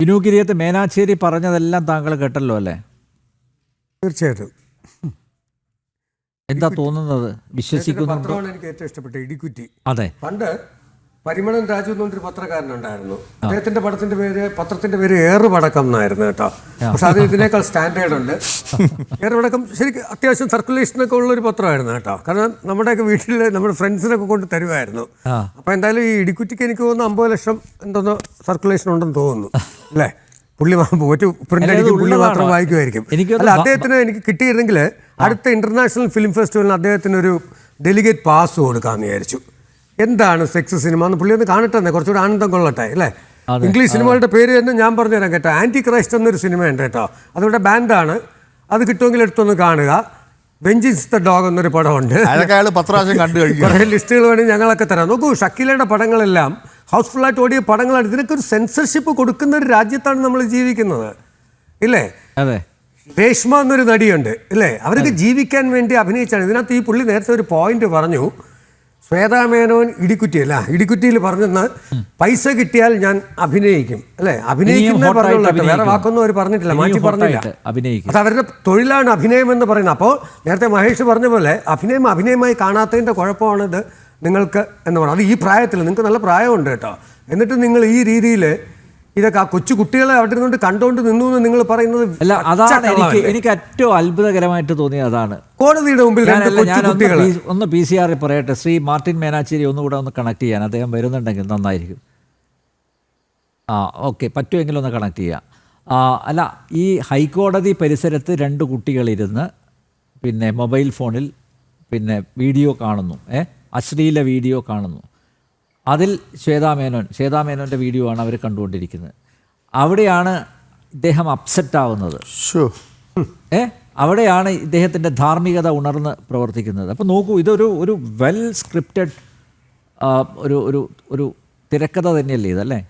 ബിനു മേനാച്ചേരി പറഞ്ഞതെല്ലാം താങ്കൾ കേട്ടല്ലോ അല്ലേ? തീർച്ചയായിട്ടും. എന്താ തോന്നുന്നത്? വിശ്വസിക്കുന്നു? പത്രമാണ് എനിക്ക് ഏറ്റവും ഇഷ്ടപ്പെട്ട ഇടിക്കുറ്റി. അതെ, പണ്ട് പരിമളൻ രാജു എന്നൊരു പത്രക്കാരനുണ്ടായിരുന്നു. അദ്ദേഹത്തിന്റെ പത്രത്തിന്റെ പേര് ഏറുപടക്കം എന്നായിരുന്നു കേട്ടോ. പക്ഷെ അത് ഇതിനേക്കാൾ സ്റ്റാൻഡേർഡ് ഉണ്ട്. ഏറുപടക്കം ശരിക്കും അത്യാവശ്യം സർക്കുലേഷനൊക്കെ ഉള്ളൊരു പത്രമായിരുന്നു കേട്ടോ. കാരണം നമ്മുടെയൊക്കെ വീട്ടിൽ നമ്മുടെ ഫ്രണ്ട്സിനൊക്കെ കൊണ്ട് തരുമായിരുന്നു. അപ്പൊ എന്തായാലും ഈ ഇടിക്കുറ്റിക്ക് എനിക്ക് തോന്നുന്നു 50 ലക്ഷം എന്തോന്ന് സർക്കുലേഷൻ ഉണ്ടെന്ന് തോന്നുന്നു അല്ലേ? പുള്ളി പുള്ളി മാത്രം വായിക്കുമായിരിക്കും. അല്ല, അദ്ദേഹത്തിന് എനിക്ക് കിട്ടിയിരുന്നെങ്കിൽ അടുത്ത ഇന്റർനാഷണൽ ഫിലിം ഫെസ്റ്റിവലിന് അദ്ദേഹത്തിന് ഒരു ഡെലിഗേറ്റ് പാസ് കൊടുക്കാമെന്ന് വിചാരിച്ചു. എന്താണ് സെക്സ് സിനിമ എന്ന് പുള്ളി ഒന്ന് കാണട്ടെ, കുറച്ചുകൂടെ ആനന്ദം കൊള്ളട്ടെ അല്ലേ? ഇംഗ്ലീഷ് സിനിമകളുടെ പേര് തന്നെ ഞാൻ പറഞ്ഞുതരാം കേട്ടോ. ആന്റി ക്രൈസ്റ്റ് എന്നൊരു സിനിമയുണ്ട് കേട്ടോ, അതിവിടെ ബാൻഡാണ്. അത് കിട്ടുമെങ്കിൽ എടുത്തൊന്ന് കാണുക. വെഞ്ചിൻസ് ദ ഡോഗ് എന്നൊരു പടമുണ്ട്. കുറേ ലിസ്റ്റുകൾ വേണമെങ്കിൽ ഞങ്ങളൊക്കെ തരാം. നോക്കൂ, ഷക്കീലയുടെ പടങ്ങളെല്ലാം ഹൗസ്ഫുള്ളായിട്ട് ഓടിയ പടങ്ങളാണ്. ഇതിനൊക്കെ ഒരു സെൻസർഷിപ്പ് കൊടുക്കുന്ന ഒരു രാജ്യത്താണ് നമ്മൾ ജീവിക്കുന്നത് ഇല്ലേ? അതെ. രേഷ്മ എന്നൊരു നടിയുണ്ട് ഇല്ലേ? അവർക്ക് ജീവിക്കാൻ വേണ്ടി അഭിനയിച്ചാണ്. ഇതിനകത്ത് ഈ പുള്ളി നേരത്തെ ഒരു പോയിന്റ് പറഞ്ഞു, ശ്വേതാ മേനോൻ ഇടിക്കുറ്റിയിൽ പറഞ്ഞെന്ന് പൈസ കിട്ടിയാൽ ഞാൻ അഭിനയിക്കും അല്ലേ? അഭിനയിക്കുന്ന പറഞ്ഞുള്ളൂ, വേറെ വാക്കൊന്നും അവർ പറഞ്ഞിട്ടില്ല, മാറ്റി പറഞ്ഞില്ല. അത് അവരുടെ തൊഴിലാണ് അഭിനയം എന്ന് പറയുന്നത്. അപ്പോൾ നേരത്തെ മഹേഷ് പറഞ്ഞ പോലെ അഭിനയമായി കാണാത്തതിൻ്റെ കുഴപ്പമാണിത് നിങ്ങൾക്ക് എന്ന് പറയുന്നത്. അത് ഈ പ്രായത്തിൽ നിങ്ങൾക്ക് നല്ല പ്രായമുണ്ട് കേട്ടോ. എന്നിട്ട് നിങ്ങൾ ഈ രീതിയിൽ ഇതൊക്കെ ആ കൊച്ചു കുട്ടികളെ അവിടെ നിന്നുകൊണ്ട് കണ്ടുകൊണ്ട് നിന്നു എന്ന് നിങ്ങൾ പറയുന്നത് അല്ല. അതാണ് എനിക്ക് ഏറ്റവും അത്ഭുതകരമായിട്ട് തോന്നിയത്. അതാണ് കോടതിയുടെ മുമ്പിൽ ഒന്ന് PCR പറയട്ടെ. ശ്രീ മാർട്ടിൻ മേനാച്ചേരി ഒന്നുകൂടെ ഒന്ന് കണക്ട് ചെയ്യാൻ, അദ്ദേഹം വരുന്നുണ്ടെങ്കിൽ നന്നായിരിക്കും. ഓക്കെ, പറ്റുമെങ്കിലും ഒന്ന് കണക്ട് ചെയ്യാം. അല്ല, ഈ ഹൈക്കോടതി പരിസരത്ത് 2 കുട്ടികളിരുന്ന് പിന്നെ മൊബൈൽ ഫോണിൽ പിന്നെ വീഡിയോ കാണുന്നു, അശ്ലീല വീഡിയോ കാണുന്നു. അതിൽ ശ്വേതാ മേനോൻ്റെ വീഡിയോ ആണ് അവർ കണ്ടുകൊണ്ടിരിക്കുന്നത്. അവിടെയാണ് ഇദ്ദേഹം അപ്സെറ്റ് ആവുന്നത്. അവിടെയാണ് ഇദ്ദേഹത്തിൻ്റെ ധാർമ്മികത ഉണർന്ന് പ്രവർത്തിക്കുന്നത്. അപ്പോൾ നോക്കൂ, ഇതൊരു വെൽ സ്ക്രിപ്റ്റഡ് ഒരു തിരക്കഥ തന്നെയല്ലേ ഇതല്ലേ?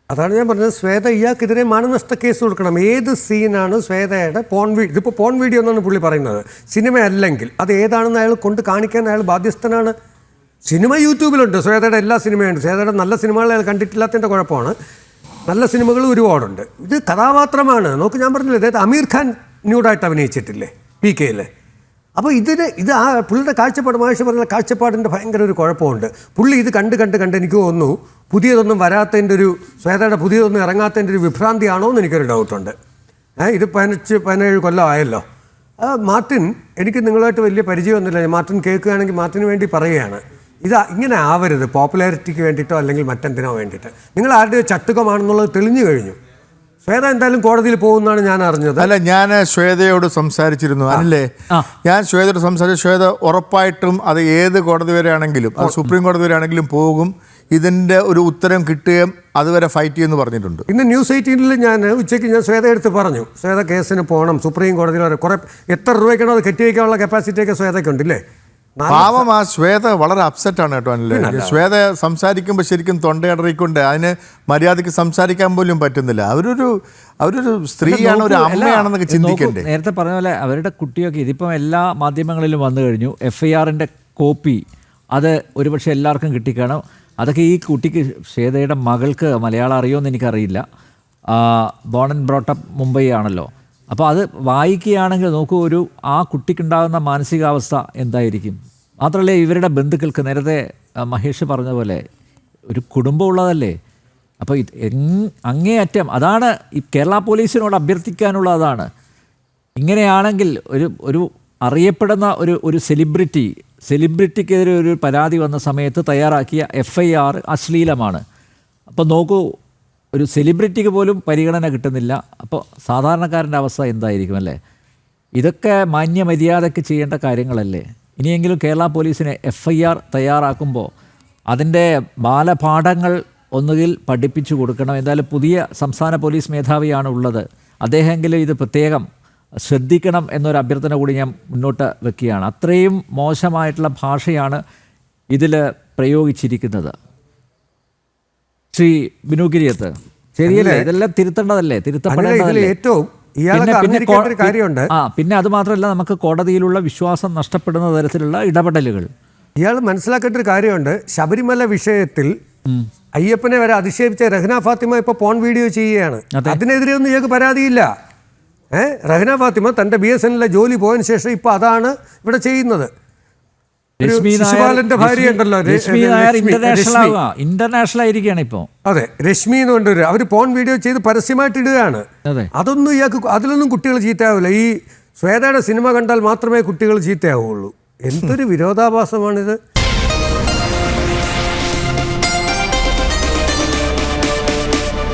അതാണ് ഞാൻ പറഞ്ഞത്. ശ്വേത ഇയാൾക്കെതിരെ മാനനഷ്ട കേസ് കൊടുക്കണം. ഏത് സീനാണ് ശ്വേതയുടെ ഇതിപ്പോൾ പോൺ വീഡിയോ എന്നാണ് പുള്ളി പറയുന്നത്. സിനിമ അല്ലെങ്കിൽ അത് ഏതാണെന്ന് അയാൾ കൊണ്ട് കാണിക്കാൻ അയാൾ ബാധ്യസ്ഥനാണ്. സിനിമ യൂട്യൂബിലുണ്ട്, ശ്വേതയുടെ എല്ലാ സിനിമയുണ്ട്. ശ്വേതയുടെ നല്ല സിനിമകൾ അയാൾ കണ്ടിട്ടില്ലാത്തതിൻ്റെ കുഴപ്പമാണ്. നല്ല സിനിമകൾ ഒരുപാടുണ്ട്. ഇത് കഥാപാത്രമാണ്. നോക്ക്, ഞാൻ പറഞ്ഞില്ലേ, അതായത് അമീർ ഖാൻ ന്യൂഡായിട്ട് അഭിനയിച്ചിട്ടില്ലേ PK-യിൽ? അപ്പോൾ ഇത് ആ പുള്ളിയുടെ കാഴ്ചപ്പാട്, മഹേഷ് പറഞ്ഞ കാഴ്ചപ്പാടിൻ്റെ ഭയങ്കര ഒരു കുഴപ്പമുണ്ട്. പുള്ളി ഇത് കണ്ട് എനിക്ക് തോന്നുന്നു പുതിയതൊന്നും വരാത്തതിൻ്റെ ഒരു, ശ്വേതയുടെ പുതിയതൊന്നും ഇറങ്ങാത്തതിൻ്റെ ഒരു വിഭ്രാന്തിയാണോ എന്ന് എനിക്കൊരു ഡൗട്ടുണ്ട്. ഇത് 17 കൊല്ലം ആയല്ലോ. മാർട്ടിൻ, എനിക്ക് നിങ്ങളുമായിട്ട് വലിയ പരിചയമൊന്നുമില്ല. മാർട്ടിൻ കേൾക്കുകയാണെങ്കിൽ മാർട്ടിന് വേണ്ടി പറയുകയാണ്, ഇങ്ങനെ ആവരുത് പോപ്പുലാരിറ്റിക്ക് വേണ്ടിയിട്ടോ അല്ലെങ്കിൽ മറ്റെന്തിനോ വേണ്ടിയിട്ട്. നിങ്ങൾ ആരുടെയോ ചട്ടുകമാണെന്നുള്ളത് തെളിഞ്ഞു കഴിഞ്ഞു. ശ്വേത എന്തായാലും കോടതിയിൽ പോകുന്നതാണ് ഞാൻ അറിഞ്ഞത്. അല്ല, ഞാൻ ശ്വേതയോട് സംസാരിച്ചിരുന്നു അല്ലേ? ഞാൻ ശ്വേതയോട് സംസാരിച്ചു. ശ്വേത ഉറപ്പായിട്ടും അത് ഏത് കോടതി വരെയാണെങ്കിലും, അത് സുപ്രീം കോടതി വരെയാണെങ്കിലും പോകും. ഇതിൻ്റെ ഒരു ഉത്തരം കിട്ടുകയും അതുവരെ ഫൈറ്റ് ചെയ്യുമെന്ന് പറഞ്ഞിട്ടുണ്ട്. ഇന്ന് News 18-ൽ ഞാൻ ഉച്ചയ്ക്ക് ശ്വേത എടുത്ത് പറഞ്ഞു, ശ്വേത കേസിന് പോകണം സുപ്രീം കോടതിയിൽ വരെ. കുറേ എത്ര രൂപയ്ക്കാണോ അത് കെട്ടിവയ്ക്കാനുള്ള കപ്പാസിറ്റിയൊക്കെ ശ്വേതയ്ക്കുണ്ടല്ലേ? പാവം, ആ ശ്വേത വളരെ അപ്സെറ്റാണ് കേട്ടോ അല്ലേ? ശ്വേത സംസാരിക്കുമ്പോൾ ശരിക്കും തൊണ്ടയടറിക്കൊണ്ട് അതിന് മര്യാദയ്ക്ക് സംസാരിക്കാൻ പോലും പറ്റുന്നില്ല. അവരൊരു സ്ത്രീയാണ്, ഒരു അമ്മയാണെന്നൊക്കെ ചിന്തിക്കണ്ടേ? നേരത്തെ പറഞ്ഞ പോലെ അവരുടെ കുട്ടിയൊക്കെ ഇതിപ്പം എല്ലാ മാധ്യമങ്ങളിലും വന്നു കഴിഞ്ഞു. FIR-ന്റെ കോപ്പി അത് ഒരുപക്ഷെ എല്ലാവർക്കും കിട്ടിക്കാണും. അതൊക്കെ ഈ കുട്ടിക്ക്, ശ്വേതയുടെ മകൾക്ക് മലയാളം അറിയുമെന്ന് എനിക്കറിയില്ല. ബോൺ ആൻഡ് ബ്രോട്ടപ്പ് മുംബൈ ആണല്ലോ. അപ്പോൾ അത് വായിക്കുകയാണെങ്കിൽ നോക്കൂ, ആ കുട്ടിക്കുണ്ടാകുന്ന മാനസികാവസ്ഥ എന്തായിരിക്കും. മാത്രമല്ല, ഇവരുടെ ബന്ധുക്കൾക്ക്, നേരത്തെ മഹേഷ് പറഞ്ഞ പോലെ ഒരു കുടുംബമുള്ളതല്ലേ. അപ്പോൾ അങ്ങേയറ്റം അതാണ് ഈ കേരള പോലീസിനോട് അഭ്യർത്ഥിക്കാനുള്ള. അതാണ്, ഇങ്ങനെയാണെങ്കിൽ ഒരു അറിയപ്പെടുന്ന ഒരു സെലിബ്രിറ്റിക്കെതിരെ ഒരു പരാതി വന്ന സമയത്ത് തയ്യാറാക്കിയ FIR അശ്ലീലമാണ്. അപ്പോൾ നോക്കൂ, ഒരു സെലിബ്രിറ്റിക്ക് പോലും പരിഗണന കിട്ടുന്നില്ല. അപ്പോൾ സാധാരണക്കാരൻ്റെ അവസ്ഥ എന്തായിരിക്കും അല്ലേ? ഇതൊക്കെ മാന്യമര്യാദയ്ക്ക് ചെയ്യേണ്ട കാര്യങ്ങളല്ലേ? ഇനിയെങ്കിലും കേരള പോലീസിന് FIR തയ്യാറാക്കുമ്പോൾ അതിൻ്റെ ബാലപാഠങ്ങൾ ഒന്നുകിൽ പഠിപ്പിച്ചു കൊടുക്കണം. എന്തായാലും പുതിയ സംസ്ഥാന പോലീസ് മേധാവിയാണ് ഉള്ളത്. അദ്ദേഹമെങ്കിലും ഇത് പ്രത്യേകം ശ്രദ്ധിക്കണം എന്നൊരു അഭ്യർത്ഥന കൂടി ഞാൻ മുന്നോട്ട് വെക്കുകയാണ്. അത്രയും മോശമായിട്ടുള്ള ഭാഷയാണ് ഇതിൽ പ്രയോഗിച്ചിരിക്കുന്നത്. ശ്രീ ബിനു കിരിയത്ത്, ശരിയല്ലേ? ഇതെല്ലാം തിരുത്തേണ്ടതല്ലേ, തിരുത്തപ്പെടേണ്ടതല്ലേ? പിന്നെ അത് മാത്രമല്ല, നമുക്ക് കോടതിയിലുള്ള വിശ്വാസം നഷ്ടപ്പെടുന്ന തരത്തിലുള്ള ഇടപെടലുകൾ. ഇയാൾ മനസ്സിലാക്കേണ്ട ഒരു കാര്യമുണ്ട്. ശബരിമല വിഷയത്തിൽ അയ്യപ്പനെ വരെ അധിക്ഷേപിച്ച രഹ്ന ഫാത്തിമ ഇപ്പോൾ പോൺ വീഡിയോ ചെയ്യുകയാണ്. അതിനെതിരെ ഒന്നും ഇയാൾക്ക് പരാതിയില്ല. രഹ്ന ഫാത്തിമ തൻ്റെ BSNL ജോലി പോയതിനു ശേഷം ഇപ്പോൾ അതാണ് ഇവിടെ ചെയ്യുന്നത്. ശിശുപാലന്റെ ഭാര്യ ഉണ്ടല്ലോ, ഇന്റർനാഷണൽ ആയിരിക്കുകയാണ് ഇപ്പോൾ. അതെ, രശ്മി എന്ന് കൊണ്ടൊരു അവർ പോൺ വീഡിയോ ചെയ്ത് പരസ്യമായിട്ട് ഇടുകയാണ്. അതൊന്നും ഇയാൾക്ക്, അതിലൊന്നും കുട്ടികൾ ചീത്തയാവില്ല. ഈ ശ്വേതയുടെ സിനിമ കണ്ടാൽ മാത്രമേ കുട്ടികൾ ചീത്തയാവുള്ളൂ. എന്തൊരു വിരോധാഭാസമാണിത്.